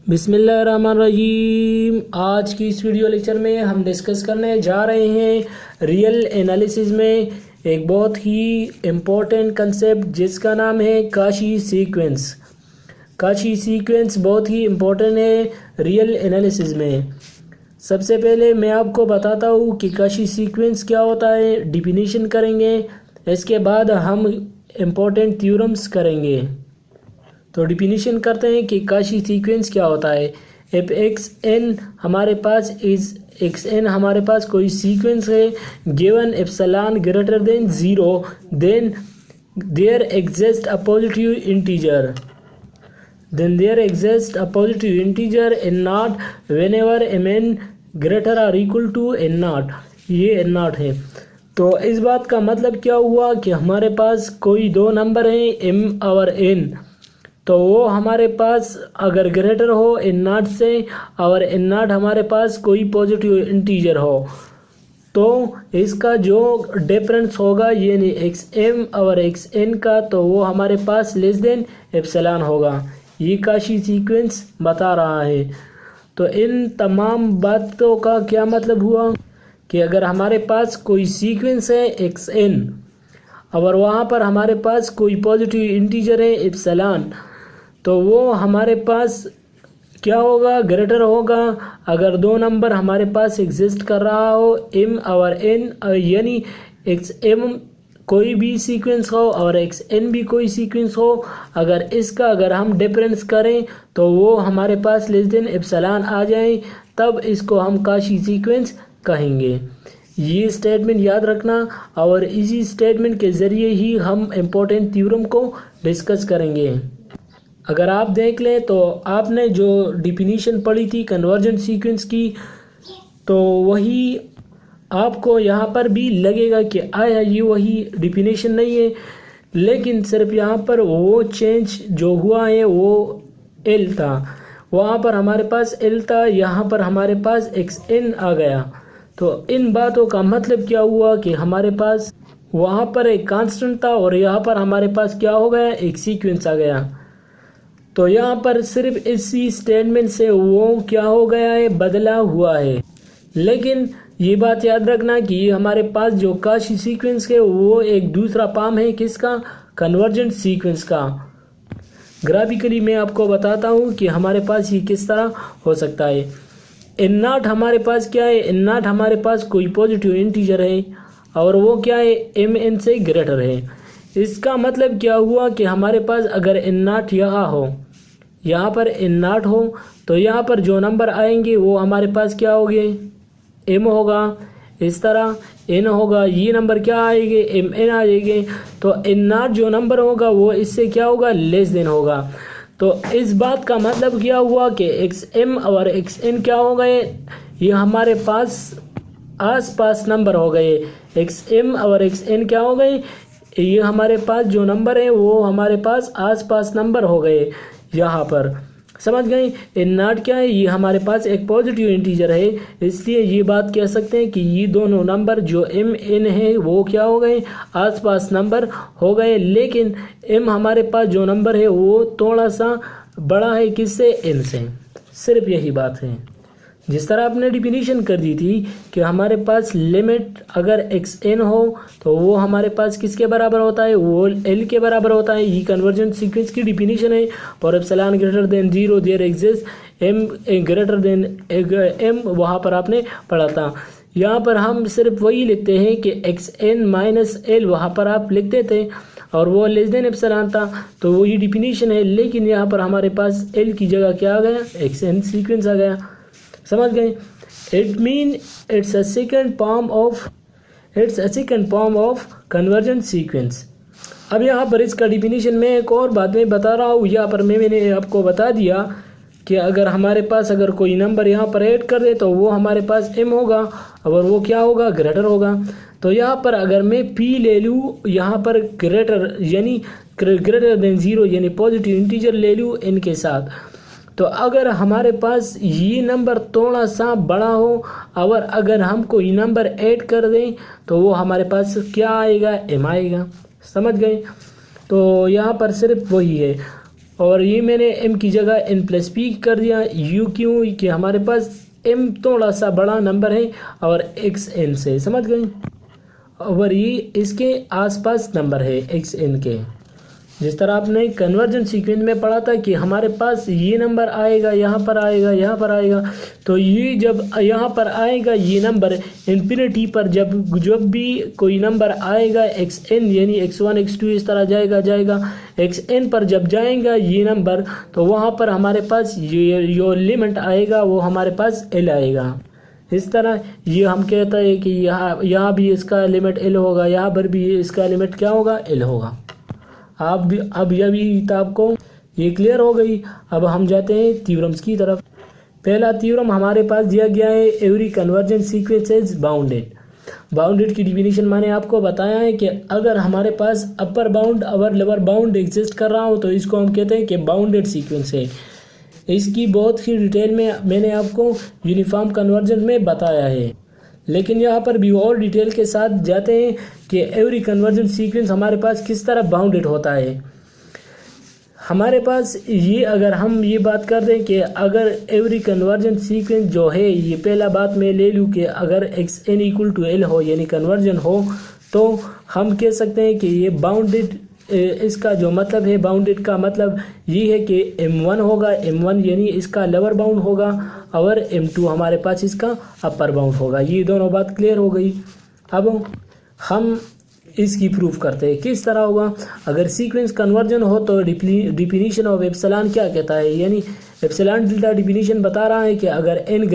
बिस्मिल्लाहिर्रहमानिर्रहीम। आज की इस वीडियो लेक्चर में हम डिस्कस करने जा रहे हैं रियल एनालिसिस में एक बहुत ही इम्पोर्टेंट कंसेप्ट जिसका नाम है काशी सीक्वेंस। काशी सीक्वेंस बहुत ही इम्पोर्टेंट है रियल एनालिसिस में। सबसे पहले मैं आपको बताता हूँ कि काशी सीक्वेंस क्या होता है, डिफिनीशन करेंगे, इसके बाद हम इम्पोर्टेंट थ्योरम्स करेंगे। तो डिफिनीशन करते हैं कि काशी सीक्वेंस क्या होता है। एफ एक्स एन हमारे पास एक्स एन हमारे पास कोई सीक्वेंस है given epsilon greater than 0, then there exist a positive integer in naught whenever mn greater or equal to n naught। ये n naught है। तो इस बात का मतलब क्या हुआ कि हमारे पास कोई दो नंबर हैं m और n, तो वो हमारे पास अगर ग्रेटर हो n naught से और n naught हमारे पास कोई पॉजिटिव इंटीजर हो, तो इसका जो डिफरेंस होगा यानी एक्स एम और एक्स एन का, तो वो हमारे पास लेस देन एप्सिलॉन होगा। ये काशी सीक्वेंस बता रहा है। तो इन तमाम बातों का क्या मतलब हुआ कि अगर हमारे पास कोई सीक्वेंस है एक्स एन और वहाँ पर हमारे पास कोई पॉजिटिव इंटीजर है एप्सिलॉन, तो वो हमारे पास क्या होगा, ग्रेटर होगा। अगर दो नंबर हमारे पास एग्जिस्ट कर रहा हो m और n, यानी एक्स एम कोई भी सीक्वेंस हो और एक्स एन भी कोई सीक्वेंस हो, अगर हम डिफरेंस करें तो वो हमारे पास लेस देन एप्सिलॉन आ जाए, तब इसको हम काशी सीक्वेंस कहेंगे। ये स्टेटमेंट याद रखना और इसी स्टेटमेंट के ज़रिए ही हम इम्पोर्टेंट थ्योरम को डिस्कस करेंगे। अगर आप देख लें तो आपने जो डिफिनीशन पढ़ी थी कन्वर्जेंट सीक्वेंस की, तो वही आपको यहाँ पर भी लगेगा कि आया ये वही डिफिनीशन नहीं है, लेकिन सिर्फ यहाँ पर वो चेंज जो हुआ है वो एल था। वहाँ पर हमारे पास एल था, यहाँ पर हमारे पास एक्स एन आ गया। तो इन बातों का मतलब क्या हुआ कि हमारे पास वहाँ पर एक कांस्टेंट था और यहाँ पर हमारे पास क्या हो गया, एक सीक्वेंस आ गया। तो यहाँ पर सिर्फ इसी स्टेटमेंट से वो क्या हो गया है, बदला हुआ है। लेकिन ये बात याद रखना कि ये हमारे पास जो काशी सीक्वेंस है वो एक दूसरा फॉर्म है किसका, कन्वर्जेंट सीक्वेंस का। ग्राफिकली मैं आपको बताता हूँ कि हमारे पास ये किस तरह हो सकता है। एन नॉट हमारे पास क्या है, एन नॉट हमारे पास कोई पॉजिटिव इंटीजर है और वो क्या है, एम एन से ग्रेटर है। इसका मतलब क्या हुआ कि हमारे पास अगर एन नॉट यहाँ हो, यहाँ पर एन नॉट हो, तो यहाँ पर जो नंबर आएंगे वो हमारे पास क्या होंगे, एम होगा, इस तरह एन होगा, ये नंबर क्या आएंगे, एम एन आ जाएंगे। तो एन नॉट जो नंबर होगा वो इससे क्या होगा, लेस देन होगा। तो इस बात का मतलब क्या हुआ कि एक्स एम और एक्स एन क्या हो गए, ये हमारे पास आसपास नंबर हो गए। एक्स एम और एक्स एन क्या हो गए, ये हमारे पास जो नंबर है वो हमारे पास आसपास नंबर हो गए। यहाँ पर समझ गए, एन नॉट क्या है, ये हमारे पास एक पॉजिटिव इंटीजर है, इसलिए ये बात कह सकते हैं कि ये दोनों नंबर जो एम एन है वो क्या हो गए, आसपास नंबर हो गए। लेकिन एम हमारे पास जो नंबर है वो थोड़ा सा बड़ा है किससे, एन से। सिर्फ यही बात है। जिस तरह आपने डिफिनीशन कर दी थी कि हमारे पास लिमिट अगर एक्स एन हो तो वो हमारे पास किसके बराबर होता है, वो एल के बराबर होता है। ये कन्वर्जेंट सीक्वेंस की डिफिनीशन है। और epsilon greater than 0 there exist m greater than m, वहाँ पर आपने पढ़ा था। यहाँ पर हम सिर्फ वही लिखते हैं कि एक्स एन माइनस एल, वहाँ पर आप लिखते थे और वो लेस देन एप्सिलॉन था, तो वही डिफिनीशन है। लेकिन यहाँ पर हमारे पास एल की जगह क्या आ गया, एक्स एन सीक्वेंस आ गया। समझ गए, it mean it's a second form of convergent sequence. अब यहाँ पर इसका डिफिनीशन मैं एक और बात में बता रहा हूँ। यहाँ पर मैंने आपको बता दिया कि अगर हमारे पास अगर कोई नंबर यहाँ पर ऐड कर दे तो वो हमारे पास m होगा और वो क्या होगा, ग्रेटर होगा। तो यहाँ पर अगर मैं p ले लूँ, यहाँ पर ग्रेटर यानी ग्रेटर देन 0 यानी पॉजिटिव इंटीजर ले लूँ n के साथ, तो अगर हमारे पास ये नंबर थोड़ा सा बड़ा हो और अगर हम कोई नंबर ऐड कर दें तो वो हमारे पास क्या आएगा, एम आएगा। समझ गए। तो यहाँ पर सिर्फ वही है। और ये मैंने m की जगह n+p कर दिया। u क्यों कि हमारे पास m थोड़ा सा बड़ा नंबर है और xn से, समझ गए। और ये इसके आसपास नंबर है xn के। जिस तरह आपने कन्वर्जन सीक्वेंस में पढ़ा था कि हमारे पास ये नंबर आएगा, यहाँ पर आएगा, यहाँ पर आएगा, तो ये जब यहाँ पर आएगा ये नंबर इन्फिनिटी पर जब भी कोई नंबर आएगा xn यानी x1 x2 इस तरह जाएगा xn पर जब जाएगा ये नंबर, तो वहाँ पर हमारे पास ये जो लिमिट आएगा वो हमारे पास l आएगा। इस तरह ये हम कहते हैं कि यहाँ भी इसका लिमिट l होगा, यहाँ पर भी इसका लिमिट क्या होगा, l होगा। अब यह भी आपको ये क्लियर हो गई। अब हम जाते हैं थ्योरम्स की तरफ। पहला थ्योरम हमारे पास दिया गया है, every convergent sequence is bounded. Bounded की डिफिनीशन मैंने आपको बताया है कि अगर हमारे पास अपर बाउंड और लोअर बाउंड एग्जिस्ट कर रहा हो तो इसको हम कहते हैं कि बाउंडेड सीक्वेंस है। इसकी बहुत ही डिटेल में मैंने आपको यूनिफॉर्म कन्वर्जन में बताया है, लेकिन यहाँ पर भी और डिटेल के साथ जाते हैं कि एवरी कन्वर्जेंट सीक्वेंस हमारे पास किस तरह बाउंडेड होता है। हमारे पास ये अगर हम ये बात कर दें कि अगर एवरी कन्वर्जेंट सीक्वेंस जो है, ये पहला बात मैं ले लूँ कि अगर xn = l हो यानी कन्वर्जन हो, तो हम कह सकते हैं कि ये बाउंडेड। इसका जो मतलब है बाउंडेड का मतलब ये है कि m1 होगा, m1 यानी इसका लोअर बाउंड होगा और m2 हमारे पास इसका अपर बाउंड होगा। ये दोनों बात क्लियर हो गई। अब हम इसकी प्रूफ करते हैं किस तरह होगा। अगर सीक्वेंस कन्वर्जन हो तो डिफिनीशन ऑफ एप्सिलॉन क्या कहता है, यानी एप्सिलॉन डेल्टा डिफिनीशन बता रहा है कि अगर n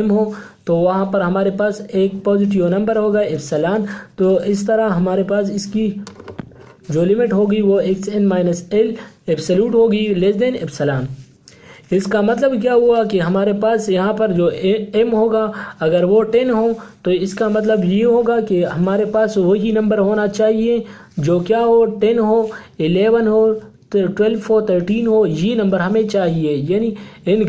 > m हो तो वहाँ पर हमारे पास एक पॉजिटिव नंबर होगा एप्सिलॉन। तो इस तरह हमारे पास इसकी जो लिमिट होगी वो xn - l एब्सोल्यूट होगी लेस देन एप्सिलॉन। इसका मतलब क्या हुआ कि हमारे पास यहाँ पर जो m होगा अगर वो 10 हो तो इसका मतलब ये होगा कि हमारे पास वही नंबर होना चाहिए जो क्या हो, 10 हो, 11 हो, 12 हो, 13 हो, ये नंबर हमें चाहिए। यानी n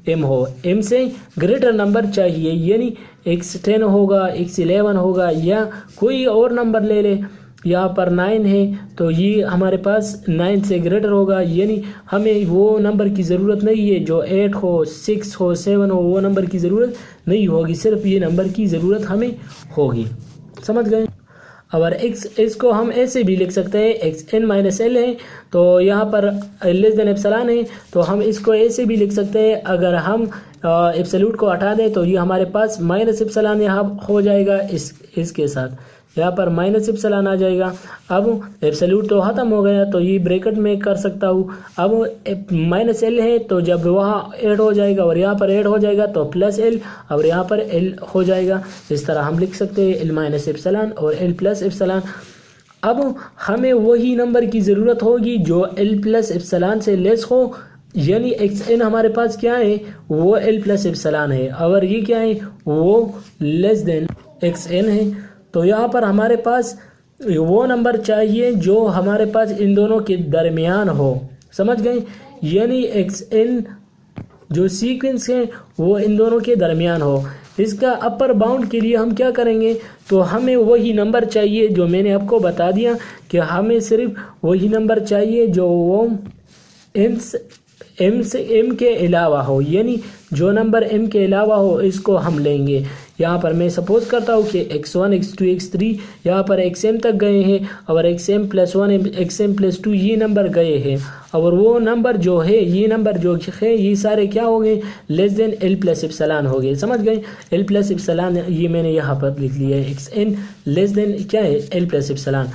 > m हो, m से ग्रेटर नंबर चाहिए, यानी x10 होगा, x11 होगा या कोई और नंबर ले ले। यहाँ पर 9 है तो ये हमारे पास 9 से ग्रेटर होगा, यानी हमें वो नंबर की ज़रूरत नहीं है जो 8 हो, 6 हो, 7 हो, वो नंबर की ज़रूरत नहीं होगी, सिर्फ ये नंबर की ज़रूरत हमें होगी। समझ गए। और इसको हम ऐसे भी लिख सकते हैं, xn - l है तो यहाँ पर लेस देन एप्सिलॉन है तो हम इसको ऐसे भी लिख सकते हैं। अगर हम एब्सोल्यूट को हटा दें तो ये हमारे पास माइनस एप्सिलॉन यहाँ हो जाएगा, इसके साथ यहाँ पर माइनस एप्सिलॉन आ जाएगा। अब एब्सोल्यूट तो ख़त्म हो गया तो ये ब्रैकेट में कर सकता हूँ। अब -l है तो जब वहाँ ऐड हो जाएगा और यहाँ पर ऐड हो जाएगा तो +l और यहाँ पर l हो जाएगा। इस तरह हम लिख सकते हैं l - एप्सिलॉन और l + एप्सिलॉन। अब हमें वही नंबर की ज़रूरत होगी जो l + एप्सिलॉन से लेस हो, यानी xn हमारे पास क्या है वो l + एप्सिलॉन है और ये क्या है वो लेस देन xn है। तो यहाँ पर हमारे पास वो नंबर चाहिए जो हमारे पास इन दोनों के दरमियान हो। समझ गए, यानी xn जो सीक्वेंस है वो इन दोनों के दरमियान हो। इसका अपर बाउंड के लिए हम क्या करेंगे तो हमें वही नंबर चाहिए जो मैंने आपको बता दिया कि हमें सिर्फ वही नंबर चाहिए जो वो m के अलावा हो, यानी जो नंबर m के अलावा हो इसको हम लेंगे। यहाँ पर मैं सपोज करता हूँ कि x1 x2 x3 यहाँ पर xm तक गए हैं और xm + 1 xm + 2 ये नंबर गए हैं और वो नंबर जो है ये नंबर जो है ये सारे क्या हो गए लेस देन l + एप्सिलॉन हो गए। समझ गए, l + एप्सिलॉन ये मैंने यहाँ पर लिख लिया है, xn लेस देन क्या है l + एप्सिलॉन।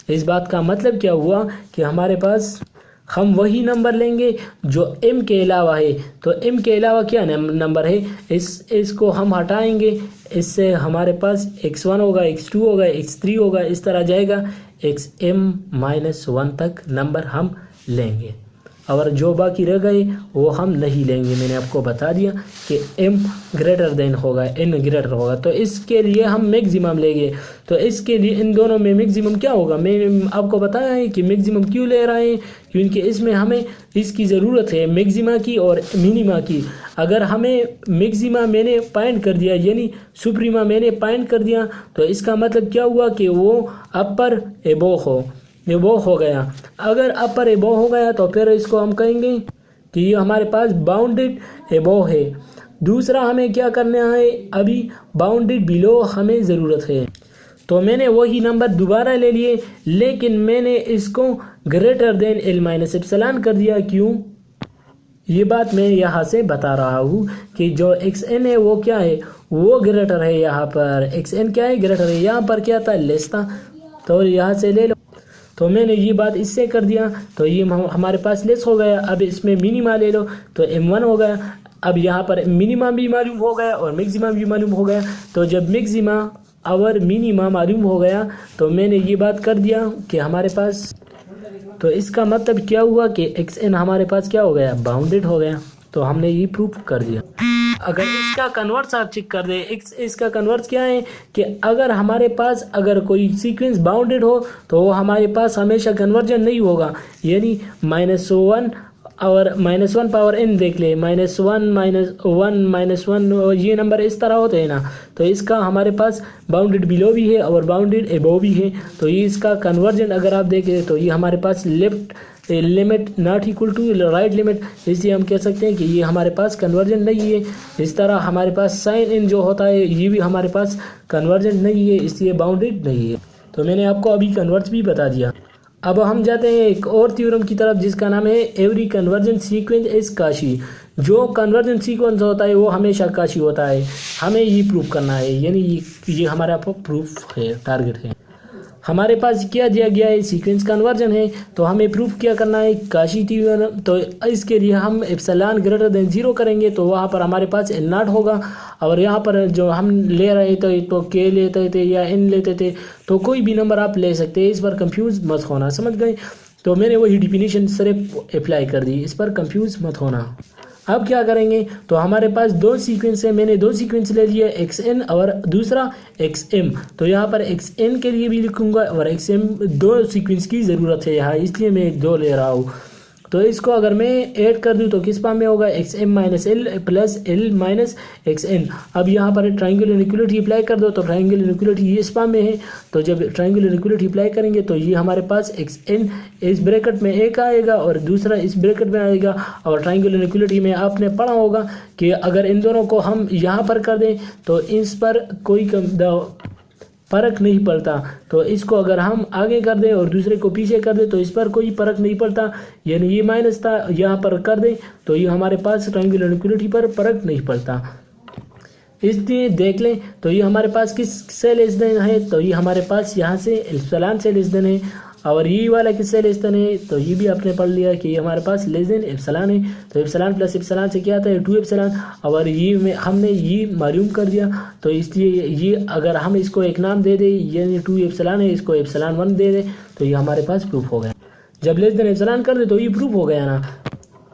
इस बात का मतलब क्या हुआ कि हमारे पास हम वही नंबर लेंगे जो m के अलावा है। तो m के अलावा क्या नंबर है इसको हम हटाएंगे, इससे हमारे पास x1 होगा, x2 होगा, x3 होगा, इस तरह जाएगा xm - 1 तक नंबर हम लेंगे और जो बाकी रह गए वो हम नहीं लेंगे। मैंने आपको बता दिया कि m > होगा, n ग्रेटर होगा तो इसके लिए हम मैक्सिमम लेंगे। तो इसके लिए इन दोनों में मैक्सिमम क्या होगा, मैं आपको बताया है कि मैक्सिमम क्यों ले रहे हैं, क्योंकि इसमें हमें इसकी ज़रूरत है मैक्सिमा की और मिनिमा की। अगर हमें मैक्सिमा मैंने फाइंड कर दिया यानी सुप्रीमा मैंने फाइंड कर दिया तो इसका मतलब क्या हुआ कि वो अपर एबो हो, एबो हो गया। अगर अपर एबो हो गया तो फिर इसको हम कहेंगे कि ये हमारे पास बाउंडेड एबो है। दूसरा हमें क्या करना है, अभी बाउंडेड बिलो हमें ज़रूरत है। तो मैंने वही नंबर दोबारा ले लिए, लेकिन मैंने इसको greater than L minus epsilon कर दिया। क्यों, ये बात मैं यहाँ से बता रहा हूँ कि जो एक्स एन है वो क्या है, वो ग्रेटर है। यहाँ पर एक्स एन क्या है, ग्रेटर है। यहाँ पर क्या था, लेस था, तो यहाँ से ले लो। तो मैंने ये बात इससे कर दिया, तो ये हमारे पास लेस हो गया। अब इसमें मिनिमा ले लो तो m1 हो गया। अब यहाँ पर मिनिमा भी मालूम हो गया और मैक्सिमा भी मालूम हो गया। तो जब मैक्सिमा और मिनिमा मालूम हो गया तो मैंने ये बात कर दिया कि हमारे पास, तो इसका मतलब क्या हुआ कि एक्स एन हमारे पास क्या हो गया, बाउंडेड हो गया। तो हमने ये प्रूफ कर दिया। अगर इसका कन्वर्स आप चेक कर दे, इसका कन्वर्स क्या है कि अगर हमारे पास अगर कोई सीक्वेंस बाउंडेड हो तो वो हमारे पास हमेशा कन्वर्जन नहीं होगा। यानी -1 और -1 पावर n देख ले, -1 -1 ये नंबर इस तरह होते हैं ना। तो इसका हमारे पास बाउंडेड बिलो भी है और बाउंडेड एबो भी है। तो ये इसका कन्वर्जन अगर आप देखें तो ये हमारे पास left limit not equal to right limit, इसलिए हम कह सकते हैं कि ये हमारे पास कन्वर्जन नहीं है। इस तरह हमारे पास साइन इन जो होता है ये भी हमारे पास कन्वर्जन नहीं है, इसलिए बाउंडेड नहीं है। तो मैंने आपको अभी कन्वर्स भी बता दिया। अब हम जाते हैं एक और थ्योरम की तरफ जिसका नाम है every conversion sequence is Kashi. जो कन्वर्जन सीक्वेंस होता है वो हमेशा काशी होता है। हमें ये प्रूफ करना है, यानी ये हमारा प्रूफ है, टारगेट है। हमारे पास क्या दिया गया है, सीक्वेंस कन्वर्जन है। तो हमें प्रूफ क्या करना है, काशी थ्योरम। तो इसके लिए हम एप्सिलॉन ग्रेटर देन 0 करेंगे तो वहाँ पर हमारे पास एल नॉट होगा। और यहाँ पर जो हम ले रहे थे तो के लेते थे या एन लेते थे, तो कोई भी नंबर आप ले सकते हैं। इस पर कंफ्यूज मत होना, समझ गए। तो मैंने वही डिफिनीशन सिर्फ अप्लाई कर दी, इस पर कंफ्यूज मत होना। अब क्या करेंगे, तो हमारे पास दो सीक्वेंस है। मैंने दो सीक्वेंस ले लिए, एक्स एन और दूसरा एक्स एम। तो यहाँ पर एक्स एन के लिए भी लिखूंगा और एक्स एम, दो सीक्वेंस की ज़रूरत है यहाँ, इसलिए मैं दो ले रहा हूँ। तो इसको अगर मैं ऐड कर दूँ तो किस फॉर्म में होगा, x m minus l plus l minus x n. अब यहाँ पर ट्राइंगुलर इक्वलिटी अप्लाई कर दो तो ट्राइंगुलर इक्वलिटी ये इस फॉर्म में है। तो जब ट्राइंगुलर इक्वलिटी अप्लाई करेंगे तो ये हमारे पास एक्स एन इस ब्रैकेट में एक आएगा और दूसरा इस ब्रैकेट में आएगा। और ट्राइंगुलर इक्वलिटी में आपने पढ़ा होगा कि अगर इन दोनों को हम यहाँ पर कर दें तो इस पर कोई फ़र्क नहीं पड़ता। तो इसको अगर हम आगे कर दें और दूसरे को पीछे कर दें तो इस पर कोई फ़र्क नहीं पड़ता। यानी ये माइनस था, यहाँ पर कर दें तो ये हमारे पास ट्रायंगुलर इक्वलिटी पर फ़र्क नहीं पड़ता। इसलिए देख लें तो ये हमारे पास किस से लेस देन है, तो ये हमारे पास यहाँ से एप्सिलॉन से लेस देन है। और ये वाला किससे लेस देन है, तो ये भी आपने पढ़ लिया कि ये हमारे पास लेस देन एप्सिलॉन है। तो एप्सिलॉन प्लस एप्सिलॉन से क्या आता है, 2 एप्सिलॉन। और ये हमने ये मालूम कर दिया। तो इसलिए ये अगर हम इसको एक नाम दे दें, यानी 2 एप्सिलॉन है, इसको एप्सिलॉन 1 दे दें, तो ये हमारे पास प्रूफ हो गया। जब लेस देन एप्सिलॉन कर दे तो ये प्रूफ हो गया ना।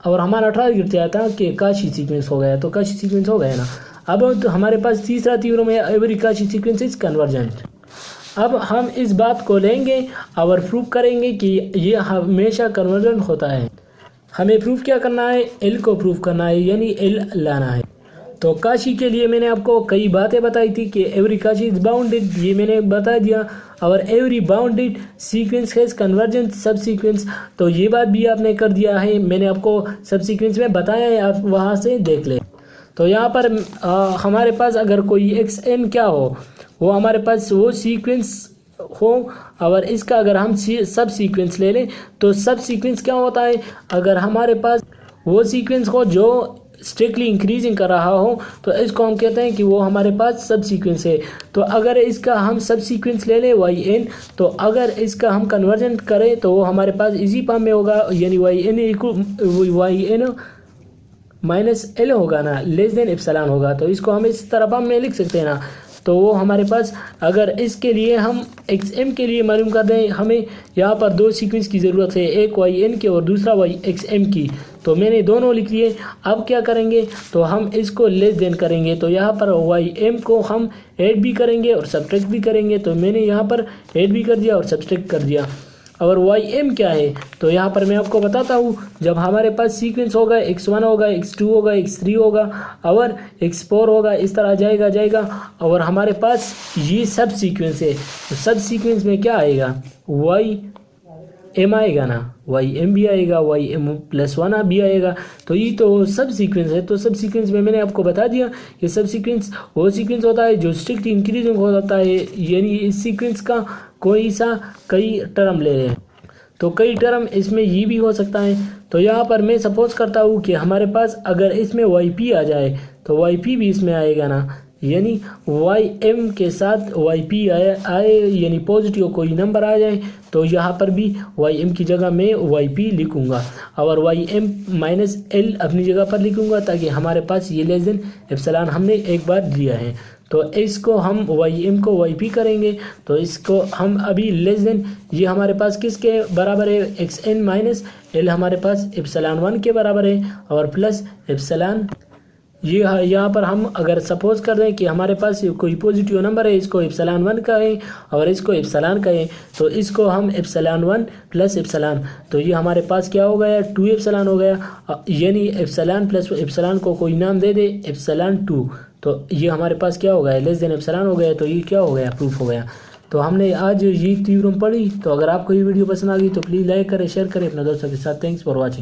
और हमारा 18 गिरते आता कि काशी सीक्वेंस हो गया, तो काशी सीक्वेंस हो गया ना। अब तो हमारे पास तीसरा थ्योरम है every Kashi sequence is convergent. अब हम इस बात को लेंगे और प्रूफ करेंगे कि ये हमेशा कन्वर्जेंट होता है। हमें प्रूफ क्या करना है, एल को प्रूफ करना है, यानी एल लाना है। तो काशी के लिए मैंने आपको कई बातें बताई थी कि एवरी काशी इज बाउंडेड, ये मैंने बता दिया। और every bounded sequence has convergent सब सीक्वेंस, तो ये बात भी आपने कर दिया है। मैंने आपको सब सीक्वेंस में बताया है, आप वहाँ से देख लें। तो यहाँ पर हमारे पास अगर कोई एक्स एन क्या हो, वो हमारे पास वो सीक्वेंस हो। और इसका अगर हम सब सीक्वेंस ले लें तो सब सीक्वेंस क्या होता है, अगर हमारे पास वो सीक्वेंस हो जो स्ट्रिक्टली इंक्रीजिंग कर रहा हो तो इसको हम कहते हैं कि वो हमारे पास सब सीक्वेंस है। तो अगर इसका हम सब सीक्वेंस ले लें वाई एन, तो अगर इसका हम कन्वर्जन करें तो वो हमारे पास इसी फॉर्म में होगा, यानी वाई एन माइनस एल होगा ना, लेस देन एप्सिलॉन होगा। तो इसको हम इस तरह फॉर्म में लिख सकते हैं ना। तो वो हमारे पास अगर इसके लिए हम एक्स एम के लिए मालूम कर दें, हमें यहाँ पर दो सीक्वेंस की ज़रूरत है, एक वाई एन की और दूसरा वाई एक्स एम की। तो मैंने दोनों लिख लिए। अब क्या करेंगे, तो हम इसको लेस देन करेंगे। तो यहाँ पर वाई एम को हम ऐड भी करेंगे और सब्ट्रैक्ट भी करेंगे। तो मैंने यहाँ पर ऐड भी कर दिया और सब्ट्रैक्ट कर दिया। और वाई एम क्या है, तो यहाँ पर मैं आपको बताता हूँ। जब हमारे पास सीक्वेंस होगा x1 होगा, x2 होगा, x3 होगा और x4 होगा, इस तरह जाएगा। और हमारे पास ये सब सीक्वेंस है। तो सब सीक्वेंस में क्या आएगा, y एम आएगा ना, वाई एम भी आएगा, वाई एम प्लस 1 भी आएगा। तो ये तो सब सीक्वेंस है। तो सब सीक्वेंस में मैंने आपको बता दिया कि सब सीक्वेंस वो सीक्वेंस होता है जो स्ट्रिक्ट इंक्रीजिंग होता है, यानी इस सीक्वेंस का कोई सा कई टर्म ले रहे हैं। तो कई टर्म इसमें ये भी हो सकता है। तो यहाँ पर मैं सपोज करता हूँ कि हमारे पास अगर इसमें वाई पी आ जाए तो वाई पी भी इसमें आएगा ना, यानी वाई एम के साथ वाई पी आए यानी पॉजिटिव कोई नंबर आ जाए तो यहाँ पर भी वाई एम की जगह मैं वाई पी लिखूँगा और वाई एम माइनस एल अपनी जगह पर लिखूँगा, ताकि हमारे पास ये लेस देन एप्सिलॉन हमने एक बार दिया है। तो इसको हम वाई एम को वाई पी करेंगे, तो इसको हम अभी लेस देन, ये हमारे पास किसके बराबर है, एक्स एन माइनस एल हमारे पास एप्सिलॉन 1 के बराबर है, और प्लस एप्सिलॉन, ये यहाँ पर हम अगर सपोज कर दें कि हमारे पास कोई पॉजिटिव नंबर है, इसको एप्सिलॉन 1 कहें और इसको एप्सिलॉन कहें, तो इसको हम एप्सिलॉन 1 प्लस एप्सिलॉन, तो ये हमारे पास क्या हो गया, 2 एप्सिलॉन हो गया, यानी एप्सिलॉन प्लस एप्सिलॉन को कोई नाम दे दे एप्सिलॉन 2, तो ये हमारे पास क्या हो गया, लेस देन एप्सिलॉन हो गया। तो ये क्या हो गया, प्रूफ हो गया। तो हमने आज ये थ्योरम पढ़ी। तो अगर आपको ये वीडियो पसंद आ गई तो प्लीज़ लाइक करें, शेयर करें अपने दोस्तों के साथ। Thanks for watching.